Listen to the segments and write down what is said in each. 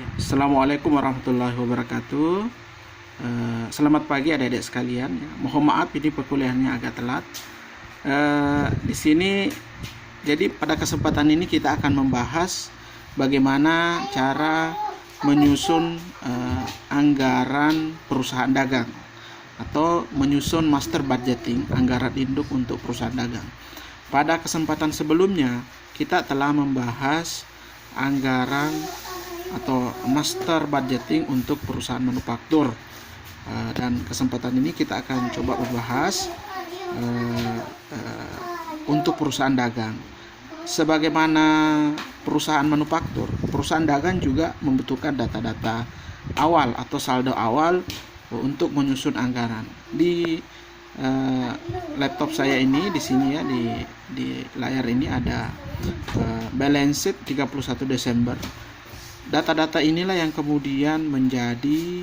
Assalamualaikum warahmatullahi wabarakatuh. Selamat pagi adik-adik sekalian. Mohon maaf ini perkuliahannya agak telat. Di sini, jadi pada kesempatan ini kita akan membahas bagaimana cara menyusun anggaran perusahaan dagang atau menyusun master budgeting, anggaran induk untuk perusahaan dagang. Pada kesempatan sebelumnya kita telah membahas anggaran atau master budgeting untuk perusahaan manufaktur, dan kesempatan ini kita akan coba membahas untuk perusahaan dagang. Sebagaimana perusahaan manufaktur, perusahaan dagang juga membutuhkan data-data awal atau saldo awal untuk menyusun anggaran. Di laptop saya ini di sini ya, di layar ini ada balance sheet 31 Desember. Data-data inilah yang kemudian menjadi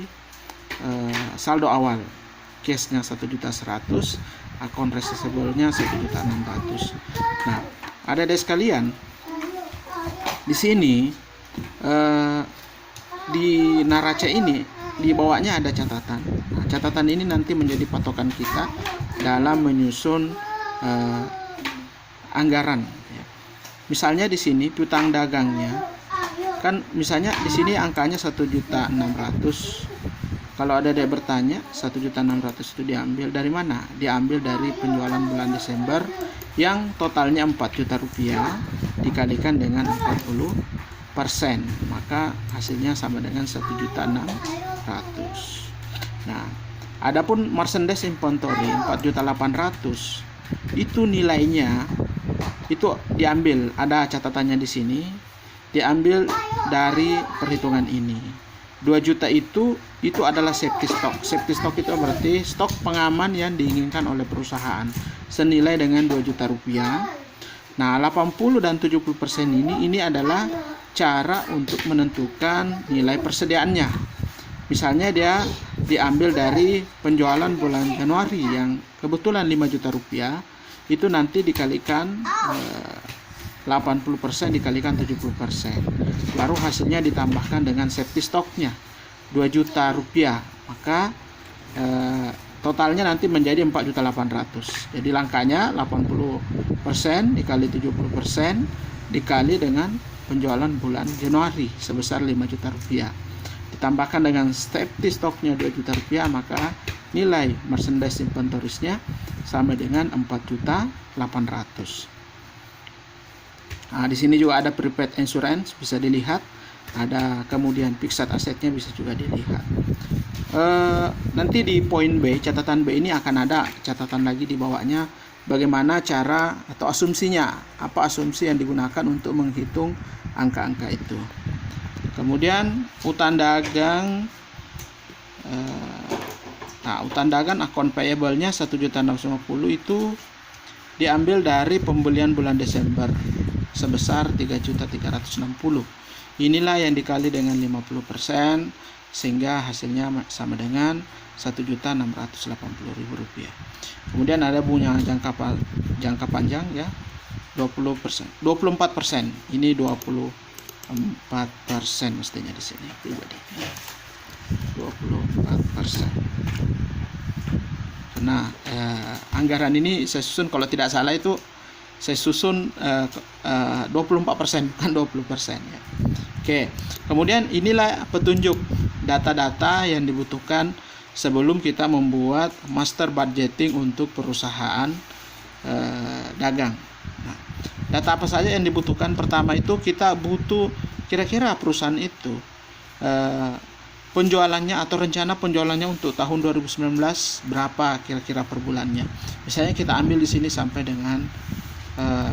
saldo awal. Cashnya 1.100.000, akun receivable-nya 1.600.000. Nah, adik-adik sekalian, di sini di neraca ini di bawahnya ada catatan. Nah, catatan ini nanti menjadi patokan kita dalam menyusun anggaran. Misalnya di sini piutang dagangnya kan, misalnya di sini angkanya 1.600.000. Kalau ada yang bertanya 1.600.000 itu diambil dari mana? Diambil dari penjualan bulan Desember yang totalnya 4 juta rupiah dikalikan dengan 40%, maka hasilnya sama dengan 1.600.000. Nah, adapun merchandise inventory 4.800.000 itu nilainya itu diambil, ada catatannya di sini, diambil dari perhitungan ini. 2 juta itu adalah safety stock. Safety stock itu berarti stok pengaman yang diinginkan oleh perusahaan senilai dengan 2 juta rupiah. Nah, 80 dan 70% ini adalah cara untuk menentukan nilai persediaannya. Misalnya dia diambil dari penjualan bulan Januari yang kebetulan 5 juta rupiah, itu nanti dikalikan 80% dikalikan 70%, baru hasilnya ditambahkan dengan safety stocknya 2 juta rupiah, maka totalnya nanti menjadi 4.800.000. Jadi langkahnya 80% dikali 70% dikali dengan penjualan bulan Januari sebesar 5 juta rupiah, ditambahkan dengan safety stocknya 2 juta rupiah, maka nilai merchandise inventories-nya sama dengan 4.800.000. Nah, di sini juga ada prepaid insurance bisa dilihat, ada kemudian fixed asetnya bisa juga dilihat. Nanti di poin B, catatan B ini akan ada catatan lagi di bawahnya bagaimana cara atau asumsinya, apa asumsi yang digunakan untuk menghitung angka-angka itu. Kemudian utang dagang, utang dagang akun payable-nya 1.650.000 itu diambil dari pembelian bulan Desember sebesar 3.360.000. Inilah yang dikali dengan 50% sehingga hasilnya sama dengan 1.680.000 rupiah. Kemudian ada bunga jangka panjang ya 20%, 24%. Ini 24% mestinya di sini pribadi. 24%. Karena anggaran ini saya susun, kalau tidak salah itu saya susun 24%, bukan 20% ya. Oke, kemudian inilah petunjuk data-data yang dibutuhkan sebelum kita membuat master budgeting untuk perusahaan dagang. Nah, data apa saja yang dibutuhkan? Pertama itu kita butuh kira-kira perusahaan itu penjualannya atau rencana penjualannya untuk tahun 2019 berapa kira-kira per bulannya. Misalnya kita ambil di sini sampai dengan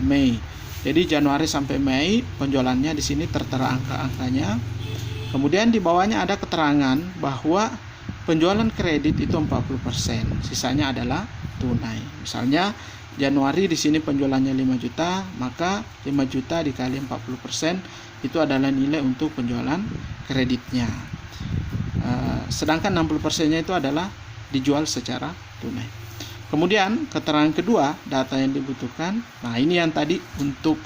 Mei. Jadi Januari sampai Mei penjualannya di sini tertera angka-angkanya. Kemudian di bawahnya ada keterangan bahwa penjualan kredit itu 40%, sisanya adalah tunai. Misalnya Januari di sini penjualannya 5 juta, maka 5 juta dikali 40% itu adalah nilai untuk penjualan kreditnya. Sedangkan 60%-nya itu adalah dijual secara tunai. Kemudian keterangan kedua, data yang dibutuhkan. Nah, ini yang tadi untuk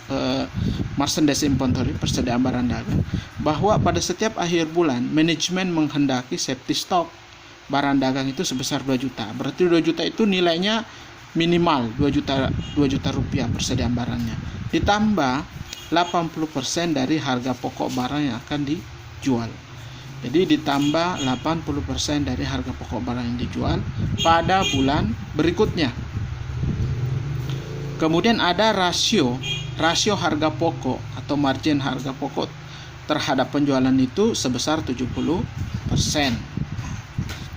merchandise inventory, persediaan barang dagang, bahwa pada setiap akhir bulan manajemen menghendaki safety stock barang dagang itu sebesar 2 juta. Berarti 2 juta itu nilainya minimal 2 juta rupiah persediaan barangnya. Ditambah 80% dari harga pokok barang yang akan dijual. Jadi ditambah 80% dari harga pokok barang yang dijual pada bulan berikutnya. Kemudian ada rasio harga pokok atau margin harga pokok terhadap penjualan itu sebesar 70%.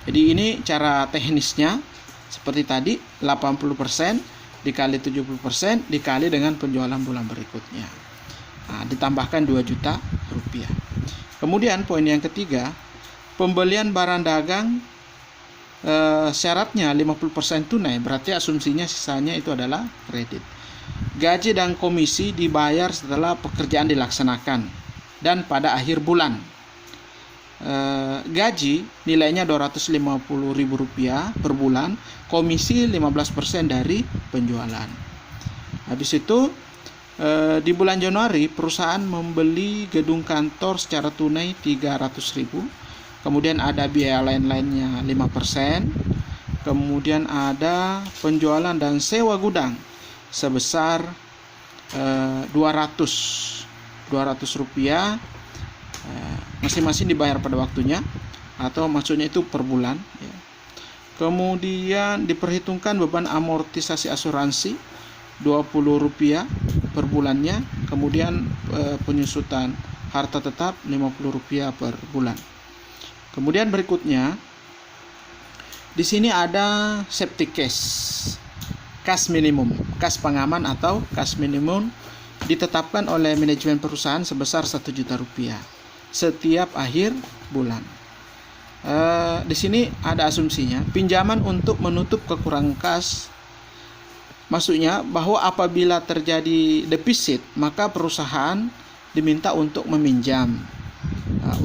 Jadi ini cara teknisnya seperti tadi, 80% dikali 70% dikali dengan penjualan bulan berikutnya. Nah, ditambahkan 2 juta rupiah. Kemudian poin yang ketiga, pembelian barang dagang syaratnya 50% tunai, berarti asumsinya sisanya itu adalah kredit. Gaji dan komisi dibayar setelah pekerjaan dilaksanakan dan pada akhir bulan. Gaji nilainya Rp250.000 per bulan, komisi 15% dari penjualan. Habis itu di bulan Januari perusahaan membeli gedung kantor secara tunai 300.000. Kemudian ada biaya lain-lainnya 5%. Kemudian ada penjualan dan sewa gudang sebesar 200 rupiah. Masing-masing dibayar pada waktunya, atau maksudnya itu per bulan ya. Kemudian diperhitungkan beban amortisasi asuransi Rp20 per bulannya. Kemudian penyusutan harta tetap Rp50 per bulan. Kemudian berikutnya di sini ada safety cash minimum, kas pengaman atau kas minimum ditetapkan oleh manajemen perusahaan sebesar Rp1 juta setiap akhir bulan. Di sini ada asumsinya pinjaman untuk menutup kekurangan kas. Maksudnya bahwa apabila terjadi defisit, maka perusahaan diminta untuk meminjam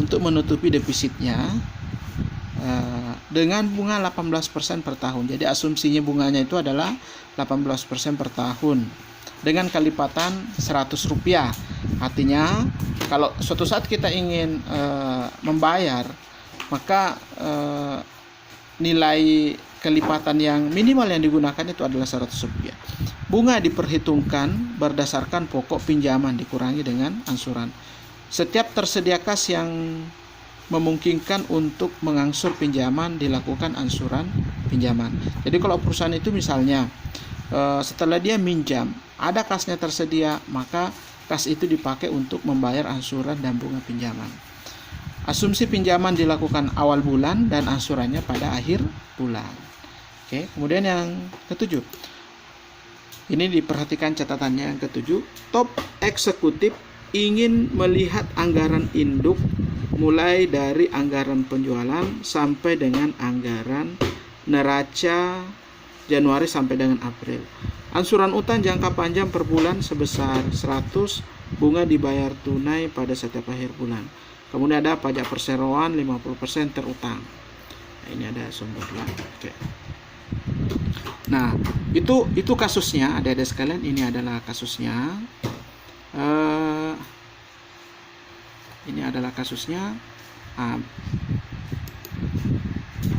untuk menutupi defisitnya dengan bunga 18% per tahun. Jadi asumsinya bunganya itu adalah 18% per tahun dengan kalipatan Rp100. Artinya kalau suatu saat kita ingin membayar, maka nilai kelipatan yang minimal yang digunakan itu adalah Rp100. Bunga diperhitungkan berdasarkan pokok pinjaman dikurangi dengan angsuran. Setiap tersedia kas yang memungkinkan untuk mengangsur pinjaman dilakukan angsuran pinjaman. Jadi kalau perusahaan itu misalnya setelah dia minjam ada kasnya tersedia, maka kas itu dipakai untuk membayar angsuran dan bunga pinjaman. Asumsi pinjaman dilakukan awal bulan dan angsurannya pada akhir bulan. Oke, kemudian yang ketujuh. Ini diperhatikan catatannya yang ketujuh. Top eksekutif ingin melihat anggaran induk mulai dari anggaran penjualan sampai dengan anggaran neraca Januari sampai dengan April. Angsuran utang jangka panjang per bulan sebesar 100, bunga dibayar tunai pada setiap akhir bulan. Kemudian ada pajak perseroan 50% terutang. Nah, ini ada sumber dua. Oke. Nah, itu kasusnya, adik-adik sekalian, ini adalah kasusnya. Ini adalah kasusnya.